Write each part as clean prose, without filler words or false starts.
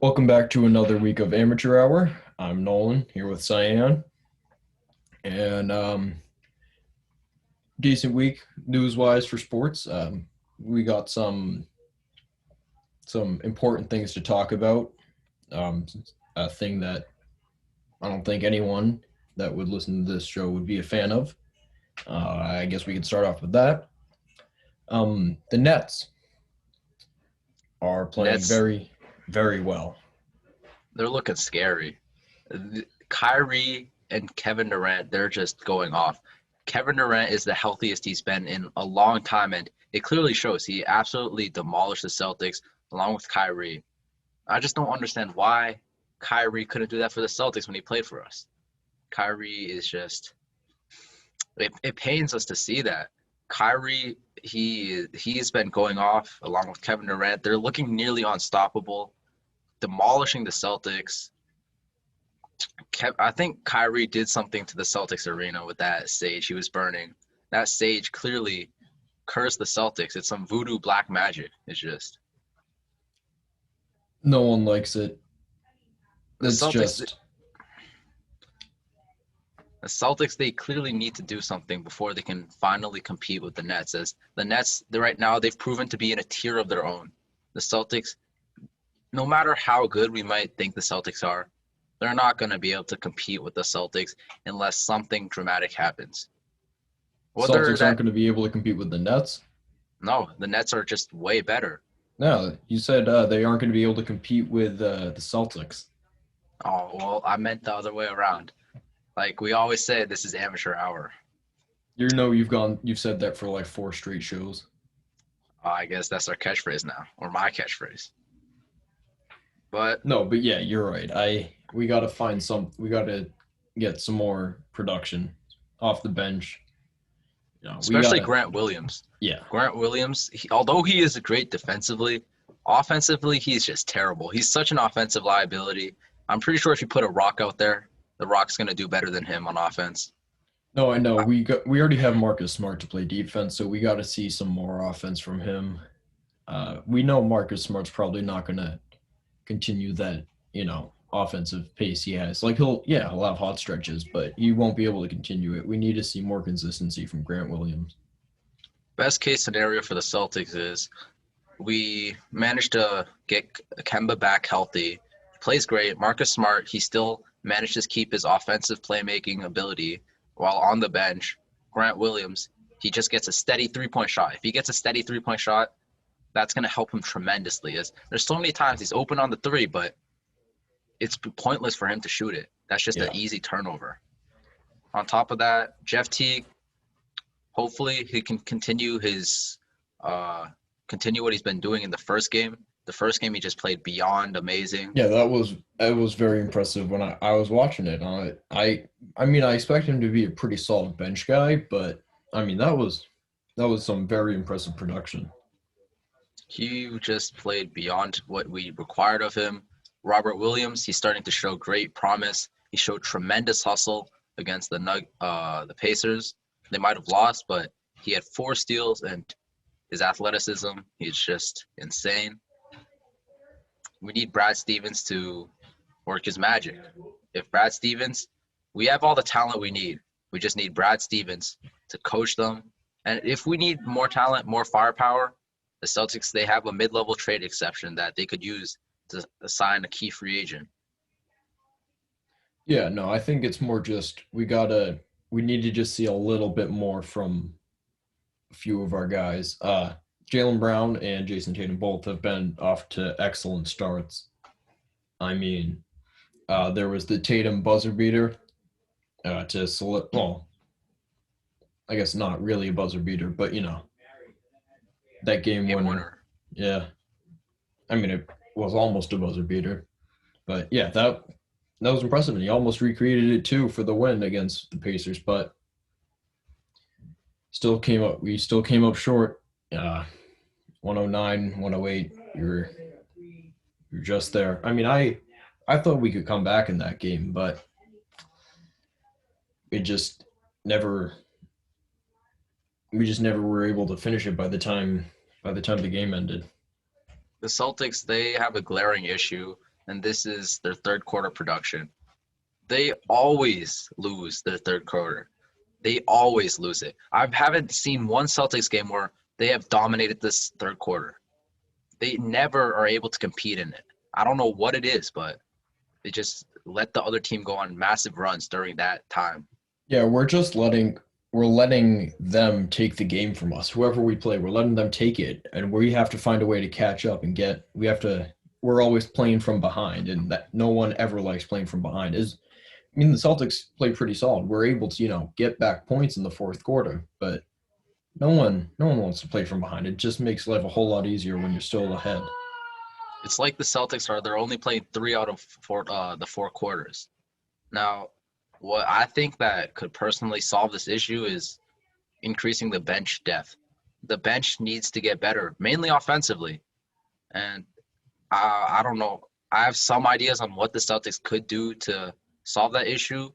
Welcome back to another week of Amateur Hour. I'm Nolan here with Cyan, and decent week news-wise for sports. We got some important things to talk about. Um, a thing that I don't think anyone that would listen to this show would be a fan of. I guess we could start off with that. The Nets are playing Nets, very, very well. they're looking scary. Kyrie and Kevin Durant, they're just going off. Kevin Durant is the healthiest he's been in a long time, and it clearly shows. He absolutely demolished the Celtics along with Kyrie. I just don't understand why Kyrie couldn't do that for the Celtics when he played for us. Kyrie is just it pains us to see that. Kyrie, he's been going off along with Kevin Durant. They're looking nearly unstoppable, demolishing the Celtics. I think Kyrie did something to the Celtics arena with that sage he was burning. That sage clearly cursed the Celtics. It's some voodoo black magic. It's just No one likes it. the It's Celtics. just The Celtics, they clearly need to do something before they can finally compete with the Nets. As the Nets, right now, they've proven to be in a tier of their own. The Celtics, no matter how good we might think the Celtics are, they're not going to be able to compete with the Celtics unless something dramatic happens. Whether Celtics aren't that, going to be able to compete with the Nets. no, the Nets are just way better. No, you said they aren't going to be able to compete with the Celtics. Oh, well, I meant the other way around. Like we always say, this is amateur hour. You've said that for like four straight shows. I guess that's our catchphrase now, or my catchphrase. But No, but yeah, you're right. We got to get some more production off the bench. We got especially to, Grant Williams. yeah. Grant Williams, although he is great defensively, offensively, he's just terrible. He's such an offensive liability. I'm pretty sure if you put a Rock out there, the Rock's going to do better than him on offense. No, I know. We already have Marcus Smart to play defense, so we got to see some more offense from him. We know Marcus Smart's probably not going to continue that, offensive pace he has. Like he'll have hot stretches, but he won't be able to continue it. We need to see more consistency from Grant Williams. Best case scenario for the Celtics is we managed to get Kemba back healthy. He plays great. Marcus Smart, he still manages to keep his offensive playmaking ability while on the bench. Grant Williams, he just gets a steady 3-point shot. If he gets a steady 3-point shot, that's going to help him tremendously. As there's so many times he's open on the three, but it's pointless for him to shoot it. That's just an Yeah. easy turnover. On top of that, Jeff Teague, hopefully he can uh, continue what he's been doing in the first game. The first game he just played beyond amazing. Yeah, that was very impressive when I was watching it. I mean I expect him to be a pretty solid bench guy, but I mean that was some very impressive production. He just played beyond what we required of him. Robert Williams, he's starting to show great promise. He showed tremendous hustle against the Pacers. They might have lost, but he had 4 steals and his athleticism, he's just insane. We need Brad Stevens to work his magic. If Brad Stevens, we have all the talent we need. We just need Brad Stevens to coach them. And if we need more talent, more firepower, the Celtics, they have a mid-level trade exception that they could use to sign a key free agent. Yeah, no, I think it's more just we need to just see a little bit more from a few of our guys. Jalen Brown and Jason Tatum both have been off to excellent starts. I mean, there was the Tatum buzzer beater to select. Well, I guess not really a buzzer beater, but that game Game winner. winner. Yeah, I mean it was almost a buzzer beater, but yeah, that was impressive, and he almost recreated it too for the win against the Pacers, but we still came up short. 109, 108. You're just there. I mean, I thought we could come back in that game, but it just never we just never were able to finish it by the time the game ended. The Celtics, they have a glaring issue. and this is their third quarter production. They always lose their third quarter. They always lose it. I haven't seen one Celtics game where they have dominated this third quarter. They never are able to compete in it. I don't know what it is, but they just let the other team go on massive runs during that time. Yeah, we're letting them take the game from us. Whoever we play, we're letting them take it, and we have to find a way to catch up and get. We have to. We're always playing from behind, and that no one ever likes playing from behind. I mean, the Celtics play pretty solid. We're able to, get back points in the fourth quarter, but no one wants to play from behind. It just makes life a whole lot easier when you're still ahead. It's like the Celtics they're only playing three out of the four quarters. Now, what I think that could personally solve this issue is increasing the bench depth. The bench needs to get better, mainly offensively. And I don't know. I have some ideas on what the Celtics could do to solve that issue.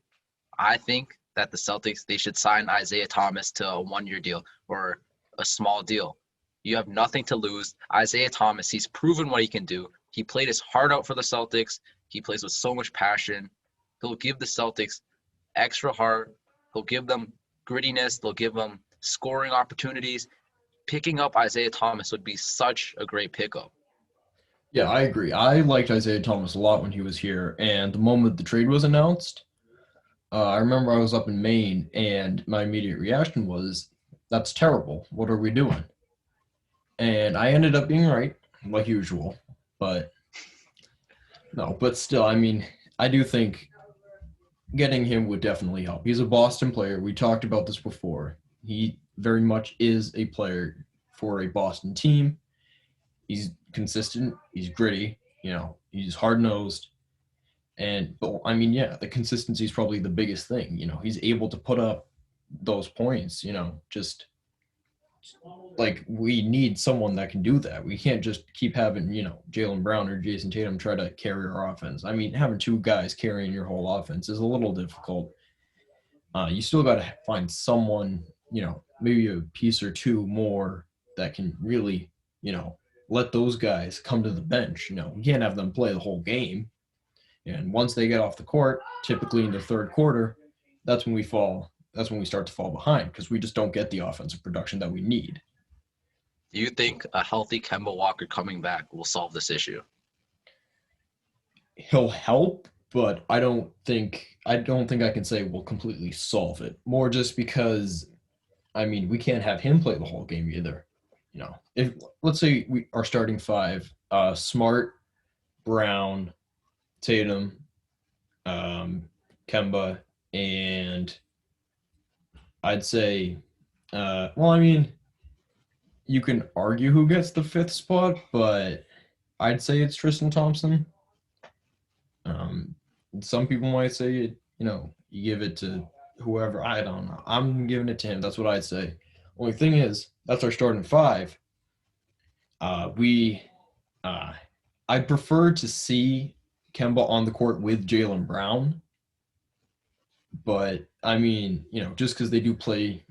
I think that the Celtics they should sign Isaiah Thomas to a 1-year deal or a small deal. You have nothing to lose. Isaiah Thomas, he's proven what he can do. He played his heart out for the Celtics. He plays with so much passion. He'll give the Celtics extra heart. He'll give them grittiness. They'll give them scoring opportunities. Picking up Isaiah Thomas would be such a great pickup. Yeah, I agree. I liked Isaiah Thomas a lot when he was here, and the moment the trade was announced, I remember I was up in Maine, and my immediate reaction was, "That's terrible. What are we doing?" And I ended up being right, like usual. But no, but still, I mean, I do think getting him would definitely help. He's a Boston player. We talked about this before. He very much is a player for a Boston team. He's consistent. He's gritty. He's hard nosed. But I mean, yeah, the consistency is probably the biggest thing. He's able to put up those points. Just like we need someone that can do that. We can't just keep having, Jaylen Brown or Jason Tatum try to carry our offense. I mean, having two guys carrying your whole offense is a little difficult. You still got to find someone, maybe a piece or two more that can really, let those guys come to the bench. You can't have them play the whole game. And once they get off the court, typically in the third quarter, that's when we fall. That's when we start to fall behind because we just don't get the offensive production that we need. Do you think a healthy Kemba Walker coming back will solve this issue? He'll help, but I don't think I can say we'll completely solve it. More just because I mean, we can't have him play the whole game either. If let's say we are starting five, Smart, Brown, Tatum, Kemba, and I'd say, well, I mean, you can argue who gets the fifth spot, but I'd say it's Tristan Thompson. Um, some people might say you give it to whoever. I don't know. I'm giving it to him. That's what I'd say. Only thing is, that's our starting five. We, I'd prefer to see Kemba on the court with Jaylen Brown, but I mean, just because they do play,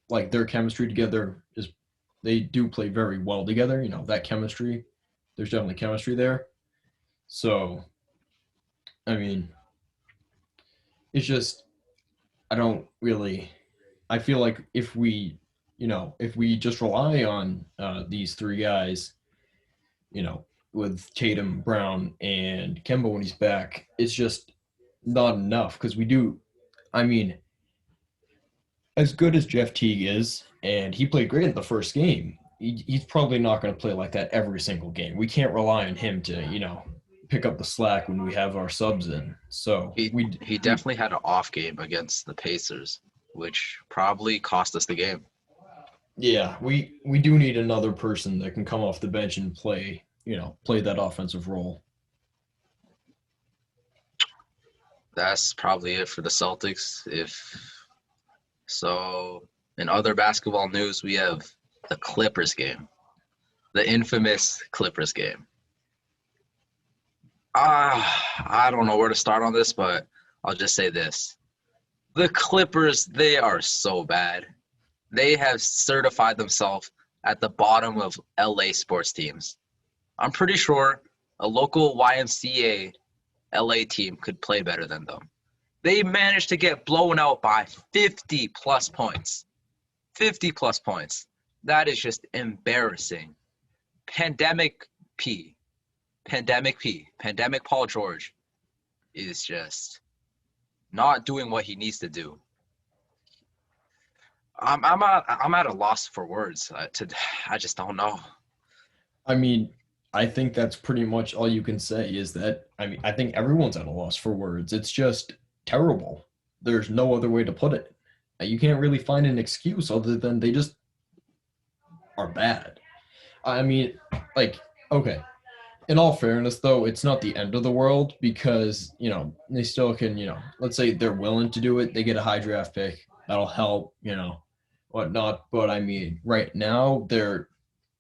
like their chemistry together is, they do play very well together. That chemistry, there's definitely chemistry there. So, I mean, it's just I don't really. I feel like if we just rely on these three guys, with Tatum, Brown, and Kemba when he's back, it's just not enough because we do. I mean, as good as Jeff Teague is, and he played great in the first game, he's probably not going to play like that every single game. We can't rely on him to, pick up the slack when we have our subs in. So he definitely had an off game against the Pacers, which probably cost us the game. Yeah, we do need another person that can come off the bench and play that offensive role. That's probably it for the Celtics. In other basketball news, we have the Clippers game, the infamous Clippers game. I don't know where to start on this, but I'll just say this. The Clippers, they are so bad. They have certified themselves at the bottom of LA sports teams. I'm pretty sure A local YMCA LA team could play better than them. They managed to get blown out by 50 plus points. 50 plus points. That is just embarrassing. Pandemic P. Pandemic P. Pandemic Paul George is just not doing what he needs to do. I'm at a loss for words. I just don't know. I mean, I think that's pretty much all you can say is that, I mean, I think everyone's at a loss for words. It's just terrible. There's no other way to put it. You can't really find an excuse other than they just are bad. I mean, like, okay. In all fairness, though, it's not the end of the world because, they still can, let's say they're willing to do it. They get a high draft pick. That'll help, whatnot. But I mean, right now,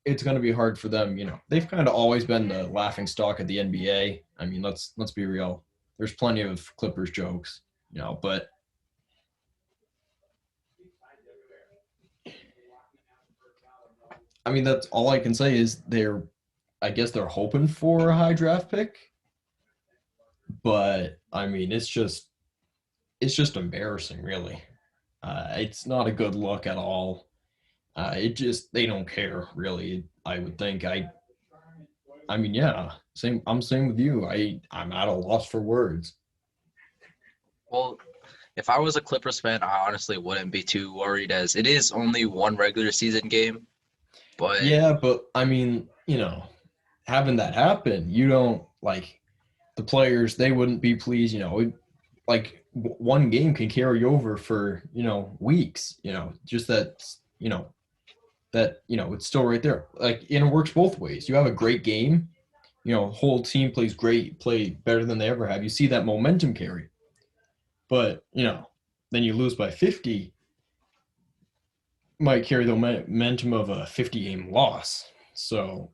it's going to be hard for them. They've kind of always been the laughing stock of the NBA. I mean, let's be real. There's plenty of Clippers jokes, but I mean, that's all I can say is I guess they're hoping for a high draft pick, but I mean, it's just embarrassing, really. It's not a good look at all. They don't care really. I would think. I mean, yeah, same. I'm same with you. I'm at a loss for words. Well, if I was a Clippers fan, I honestly wouldn't be too worried as it is only one regular season game. But Yeah, but I mean, having that happen, you don't like the players. They wouldn't be pleased. One game can carry over for weeks. Just that it's still right there. Like, and it works both ways. You have a great game, whole team plays great, play better than they ever have. You see that momentum carry. But, then you lose by 50, might carry the momentum of a 50 game loss. So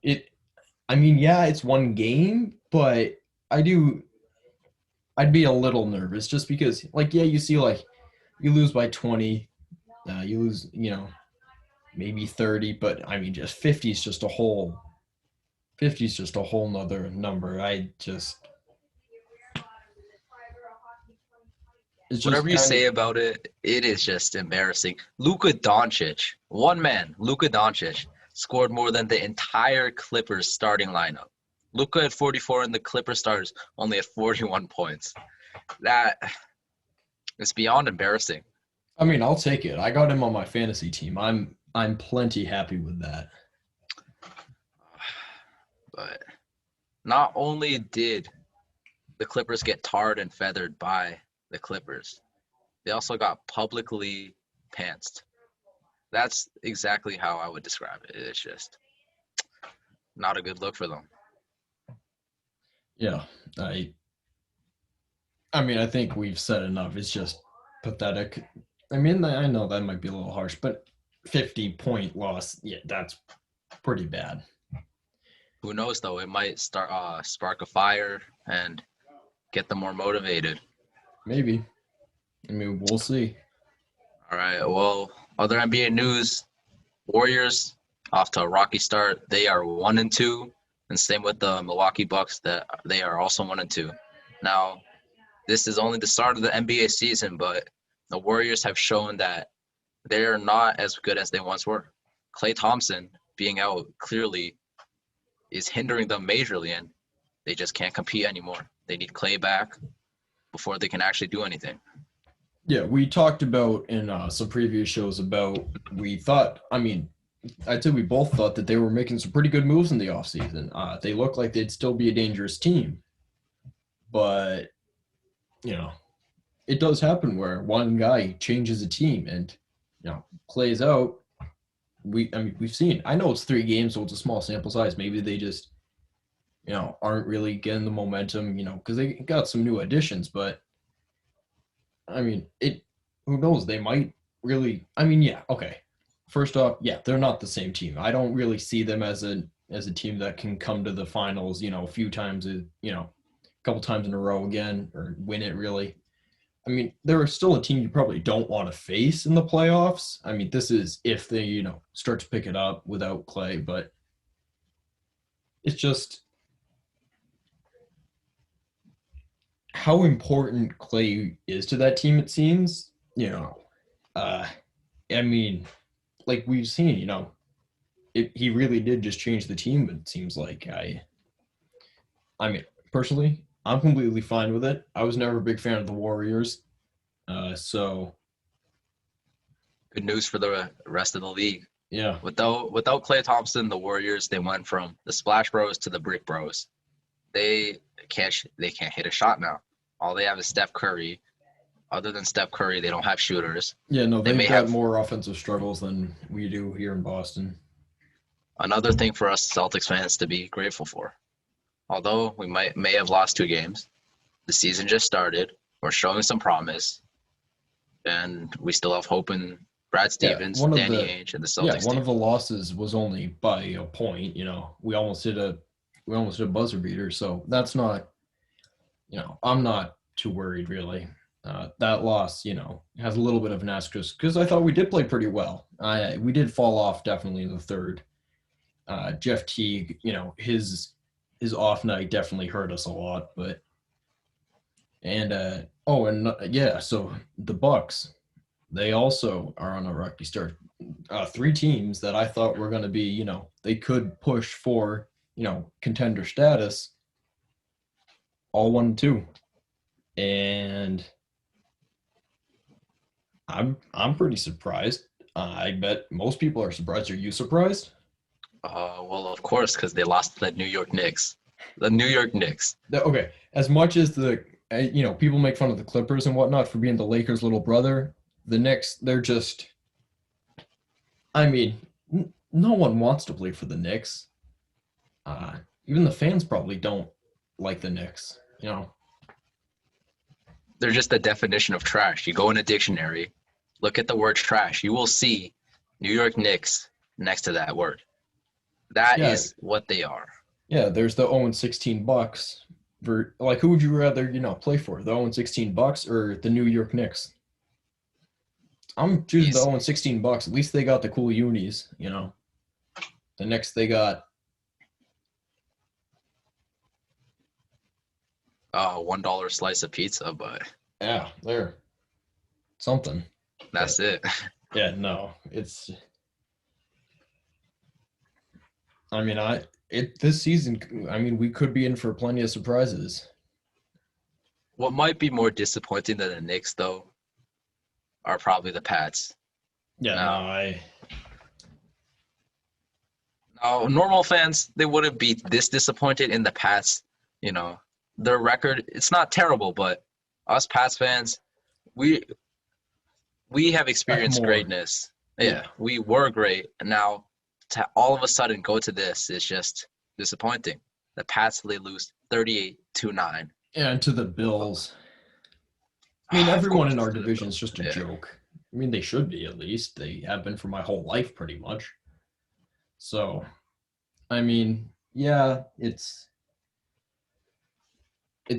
I mean, yeah, it's one game, but I'd be a little nervous just because, like, yeah, you see, like, you lose by 20, you lose, maybe 30, but I mean, just 50 is just a whole nother number. It's just whatever you kind of, say about it, it is just embarrassing. Luka Doncic, one man, Luka Doncic, scored more than the entire Clippers starting lineup. Luka at 44 and the Clippers stars only at 41 points. That is beyond embarrassing. I mean, I'll take it. I got him on my fantasy team. I'm plenty happy with that. But not only did the Clippers get tarred and feathered by the Clippers, they also got publicly pantsed. That's exactly how I would describe it. It's just not a good look for them. Yeah, I mean, I think we've said enough. It's just pathetic. I mean, I know that might be a little harsh, but 50-point loss, yeah, that's pretty bad. Who knows though? It might spark a fire and get them more motivated. Maybe. I mean, we'll see. All right. Well, other NBA news: Warriors off to a rocky start. They are 1-2, and same with the Milwaukee Bucks. That they are also 1-2. Now, this is only the start of the NBA season, but the Warriors have shown that they are not as good as they once were. Klay Thompson being out clearly is hindering them majorly, and they just can't compete anymore. They need Klay back before they can actually do anything. Yeah, we talked about in some previous shows about I mean, I'd say we both thought that they were making some pretty good moves in the offseason. They looked like they'd still be a dangerous team. But, it does happen where one guy changes a team and, plays out. We've seen. I know it's 3 games, so it's a small sample size. Maybe they just, aren't really getting the momentum, because they got some new additions. But I mean, who knows? They might really. I mean, yeah, okay. First off, yeah, they're not the same team. I don't really see them as a team that can come to the finals, a few times, a couple times in a row again or win it really. I mean, they're still a team you probably don't want to face in the playoffs. I mean, this is if they, start to pick it up without Klay, but it's just how important Clay is to that team, it seems, uh, I mean, like we've seen, he really did just change the team. It seems like I mean, personally, I'm completely fine with it. I was never a big fan of the Warriors, so Good news for the rest of the league. yeah, Without Klay Thompson, the Warriors they went from the Splash Bros to the Brick Bros. They can't hit a shot now. All they have is Steph Curry. Other than Steph Curry, they don't have shooters. yeah, no, They they've may got have more offensive struggles than we do here in Boston. another thing for us Celtics fans to be grateful for. Although we may have lost 2 games, the season just started. We're showing some promise, and we still have hope in Brad Yeah, Stevens, Danny Ainge, and the Celtics one team. of the losses was only by a point. We almost hit a buzzer beater. So that's not, I'm not too worried really. That loss, has a little bit of an asterisk because I thought we did play pretty well. We did fall off definitely in the third. Jeff Teague, his off night definitely hurt us a lot, but and yeah, so the Bucks, they also are on a rocky start. 3 teams that I thought were going to be, they could push for, contender status, all 1-2, and I'm pretty surprised. I bet most people are surprised. Are you surprised? Well, of course, because they lost to the New York Knicks. The New York Knicks. Okay, as much as people make fun of the Clippers and whatnot for being the Lakers' little brother, the Knicks, they're just, I mean, no one wants to play for the Knicks. Even the fans probably don't like the Knicks. They're just the definition of trash. You go in a dictionary, look at the word trash, you will see New York Knicks next to that word. That Yeah, is what they are. yeah. There's the 0-16 Bucks. Like, who would you rather, play for? The 0-16 Bucks or the New York Knicks? I'm choosing the Easy. 0-16 Bucks. At least they got the cool unis. The Knicks, they got, $1 slice of pizza, but yeah, they're something. that's But it. yeah, no, I mean, this season, I mean, we could be in for plenty of surprises. What might be more disappointing than the Knicks, though, are probably the Pats. Yeah, no, Now, normal fans, they wouldn't be this disappointed in the Pats. You know, their record, it's not terrible, but us Pats fans, we we have experienced more. greatness. Yeah. Yeah, we were great. And now to all of a sudden go to this is just disappointing. The Pats, they lose 38-9. And to the Bills. I mean, Of everyone course, in our to the division is Bills. just a Yeah. joke. I mean, they should be at least. They have been for my whole life, pretty much. So, I mean, yeah, it's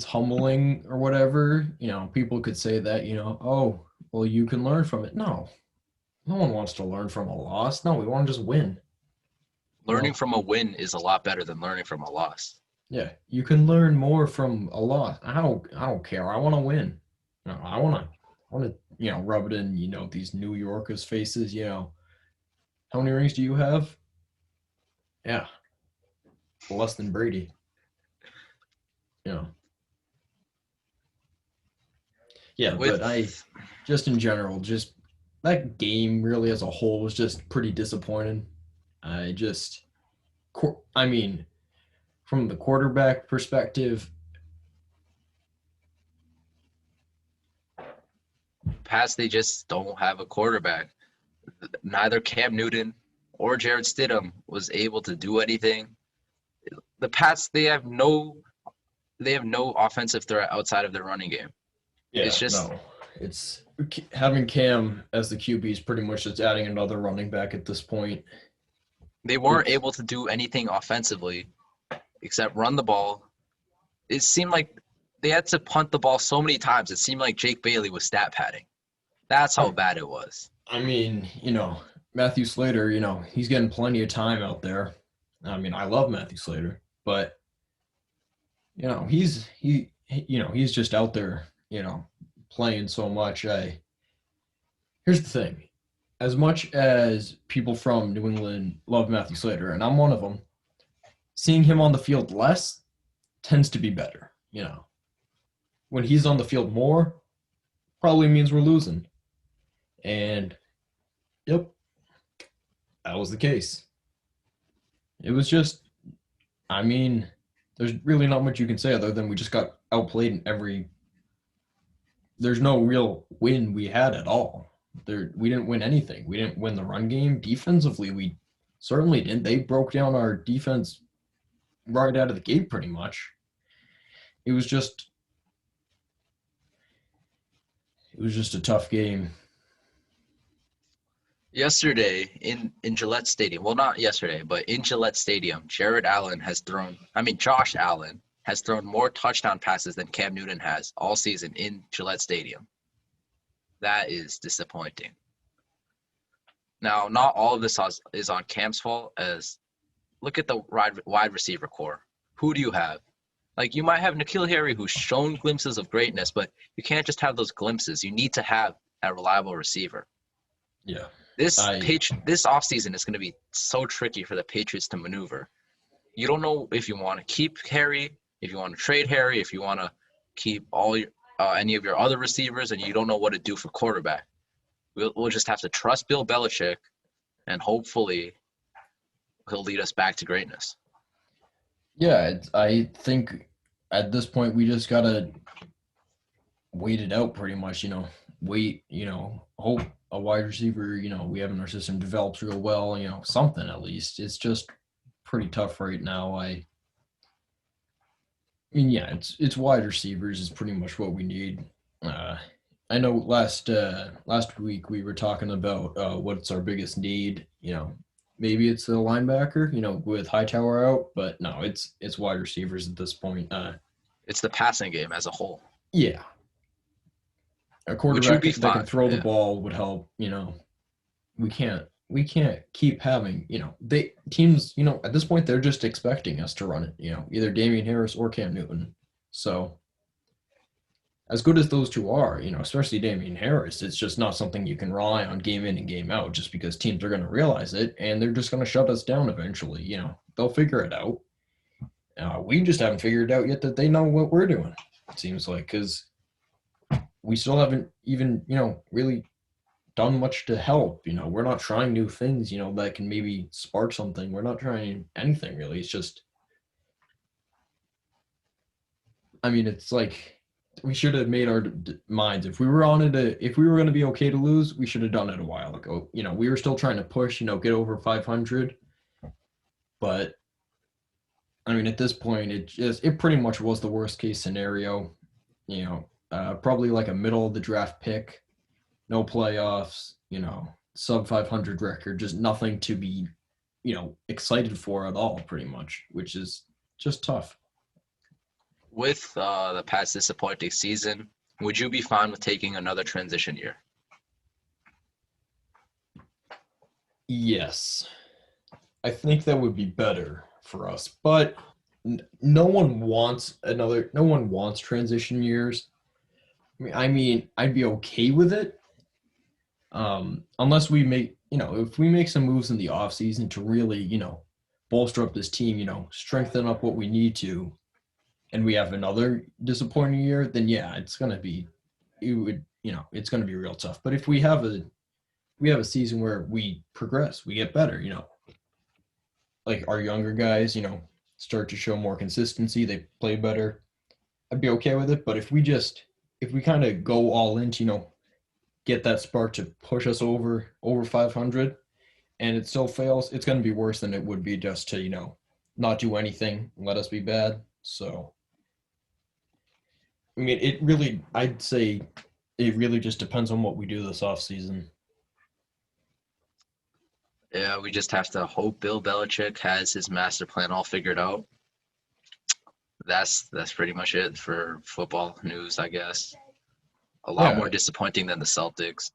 humbling or whatever. People could say that, oh, well, you can learn from it. No, no one wants to learn from a loss. No, we want to just win. Learning from a win is a lot better than learning from a loss. Yeah, you can learn more from a loss. I don't care. I want to win. I want to, rub it in, these New Yorkers' faces. How many rings do you have? Yeah, less than Brady. You know. Yeah, but I With just in general, just that game really as a whole was just pretty disappointing. I just, I mean, from the quarterback perspective, Pats, they just don't have a quarterback. Neither Cam Newton or Jared Stidham was able to do anything. The Pats, they have no offensive threat outside of their running game. It's yeah, just no, it's having Cam as the QB is pretty much just adding another running back at this point. they weren't It's able to do anything offensively except run the ball. It seemed like they had to punt the ball so many times. It seemed like Jake Bailey was stat padding. That's how bad it was. I mean, Matthew Slater, he's getting plenty of time out there. I mean, I love Matthew Slater, but he's just out there, playing so much. Here's the thing: as much as people from New England love Matthew Slater, and I'm one of them, seeing him on the field less tends to be better. When he's on the field more, probably means we're losing. And yep, that was the case. It was just, I mean, there's really not much you can say other than we just got outplayed in every. There's no real win we had at all. We didn't win anything. We didn't win the run game. Defensively, we certainly didn't. They broke down our defense right out of the gate pretty much. It was just a tough game. Yesterday in Gillette Stadium, well, not yesterday, but in Gillette Stadium, Josh Allen has thrown more touchdown passes than Cam Newton has all season in Gillette Stadium. That is disappointing. Now, not all of this is on Cam's fault, as look at the wide receiver core. Who do you have? Like, you might have N'Keal Harry, who's shown glimpses of greatness, but you can't just have those glimpses. You need to have a reliable receiver. Yeah. This offseason is going to be so tricky for the Patriots to maneuver. You don't know if you want to keep Harry, if you want to trade Harry, if you want to keep any of your other receivers, and you don't know what to do for quarterback. We'll just have to trust Bill Belichick, and hopefully he'll lead us back to greatness. Yeah, I think at this point we just gotta wait it out pretty much. Wait. Hope a wide receiver we have in our system develops real well. Something at least. It's just pretty tough right now. I mean, yeah, it's wide receivers is pretty much what we need. I know last week we were talking about what's our biggest need. Maybe it's the linebacker, with Hightower out, but no, it's wide receivers at this point. It's the passing game as a whole. Yeah, a quarterback that can throw the ball would help. We can't keep having teams. At this point they're just expecting us to run it. Either Damian Harris or Cam Newton. So as good as those two are, especially Damian Harris, it's just not something you can rely on game in and game out just because teams are going to realize it and they're just going to shut us down eventually. They'll figure it out. We just haven't figured out yet that they know what we're doing, it seems like, because we still haven't even, really done much to help. We're not trying new things, that can maybe spark something. We're not trying anything really. It's just, it's like, we should have made our minds. If we were going to be okay to lose, we should have done it a while ago. We were still trying to push, get over 500. But at this point, it pretty much was the worst case scenario. Probably like a middle of the draft pick, no playoffs, sub 500 record, just nothing to be, excited for at all, pretty much, which is just tough. With the past disappointing season, would you be fine with taking another transition year? Yes. I think that would be better for us, but no one wants transition years. I'd be okay with it. Unless we make, if we make some moves in the off season to really, bolster up this team, strengthen up what we need to, and we have another disappointing year, then yeah, it's going to be real tough. But if we have a season where we progress, we get better, like our younger guys, start to show more consistency, they play better, I'd be okay with it. But if we kind of go all in to, get that spark to push us over 500 and it still fails, it's going to be worse than it would be just to, not do anything, let us be bad. So I'd say it really just depends on what we do this off season. Yeah, we just have to hope Bill Belichick has his master plan all figured out. That's pretty much it for football news, I guess. A lot more disappointing than the Celtics.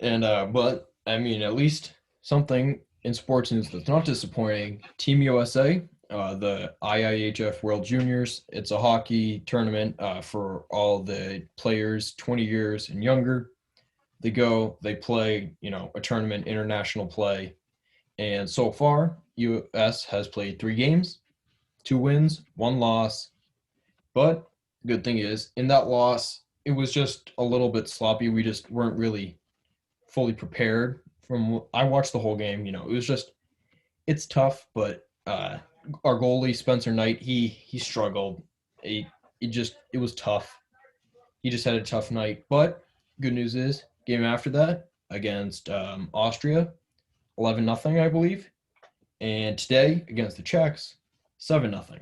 And but at least something in sports news that's not disappointing. Team USA the IIHF World Juniors. It's a hockey tournament for all the players 20 years and younger. They go, they play, a tournament, international play. And so far, US has played 3 games, 2 wins, 1 loss. But good thing is, in that loss, it was just a little bit sloppy. We just weren't really fully prepared. From I watched the whole game, it was just it's tough, but our goalie Spencer Knight, he struggled. It was tough. He just had a tough night. But good news is, game after that against Austria, 11-0, I believe, and today against the Czechs, 7-0.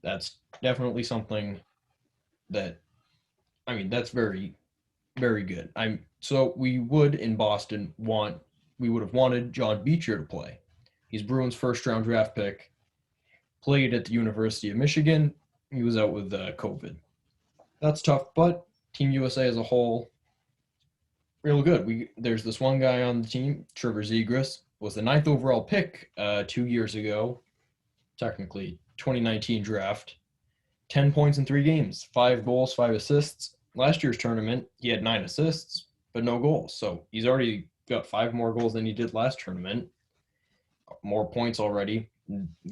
That's definitely something that that's very very good. So we would in Boston we would have wanted John Beecher to play. He's Bruins first round draft pick. Played at the University of Michigan. He was out with COVID. That's tough, but Team USA as a whole, real good. There's this one guy on the team, Trevor Zegras, was the 9th overall pick 2 years ago, technically 2019 draft. 10 points in 3 games, 5 goals, 5 assists. Last year's tournament, he had 9 assists, but no goals. So he's already got 5 more goals than he did last tournament. More points already,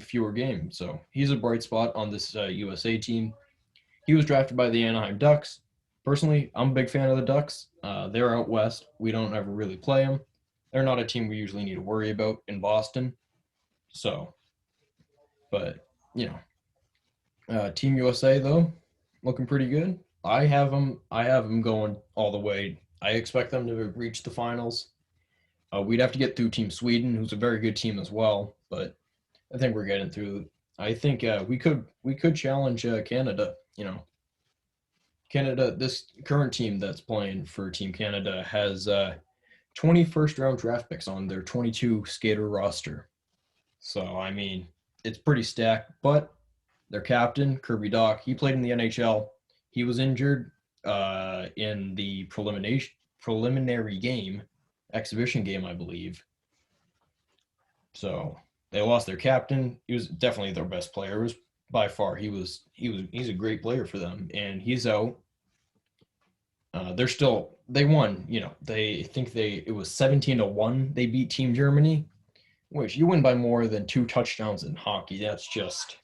fewer games. So he's a bright spot on this USA team. He was drafted by the Anaheim Ducks. Personally, I'm a big fan of the Ducks. They're out west. We don't ever really play them. They're not a team we usually need to worry about in Boston. So, but, Team USA, though, looking pretty good. I have them going all the way. I expect them to reach the finals. We'd have to get through Team Sweden, who's a very good team as well, but I think we're getting through. I think we could challenge Canada. Canada. This current team that's playing for Team Canada has 20 first-round draft picks on their 22 skater roster. So it's pretty stacked. But their captain Kirby Dach, he played in the NHL. He was injured in the preliminary game, exhibition game, I believe. So they lost their captain. He was definitely their best player. It was by far. He's a great player for them, and he's out. They won. It was 17-1. They beat Team Germany, which you win by more than 2 touchdowns in hockey. That's just.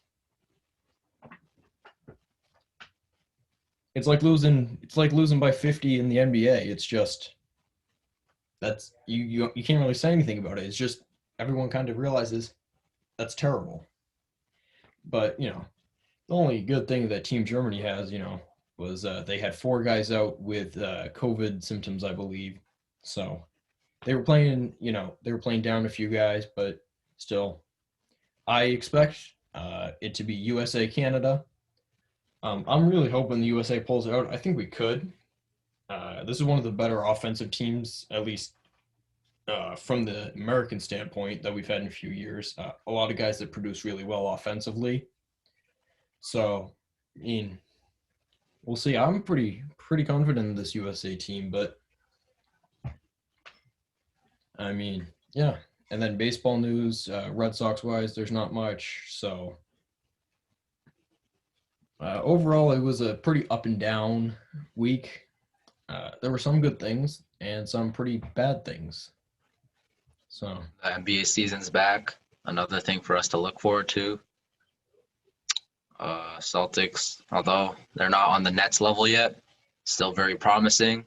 It's like losing by 50 in the NBA. It's just that's you can't really say anything about it. It's just everyone kind of realizes that's terrible. But, the only good thing that Team Germany has, was they had 4 guys out with COVID symptoms, I believe. So they were playing down a few guys, but still, I expect it to be USA Canada. I'm really hoping the USA pulls it out. I think we could. This is one of the better offensive teams, at least from the American standpoint, that we've had in a few years. A lot of guys that produce really well offensively. So, we'll see. I'm pretty confident in this USA team, but yeah. And then baseball news, Red Sox wise, there's not much. So overall, it was a pretty up and down week. There were some good things and some pretty bad things. So the NBA season's back. Another thing for us to look forward to. Celtics, although they're not on the Nets level yet, still very promising.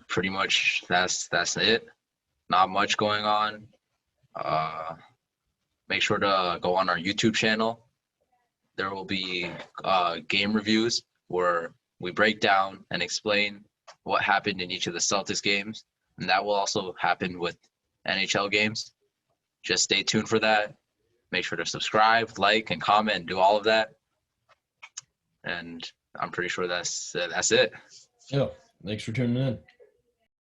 Pretty much that's it. Not much going on. Make sure to go on our YouTube channel. There will be game reviews where we break down and explain what happened in each of the Celtics games, and that will also happen with NHL games. Just stay tuned for that. Make sure to subscribe, like, and comment, and do all of that. And I'm pretty sure that's it. Yeah, thanks for tuning in.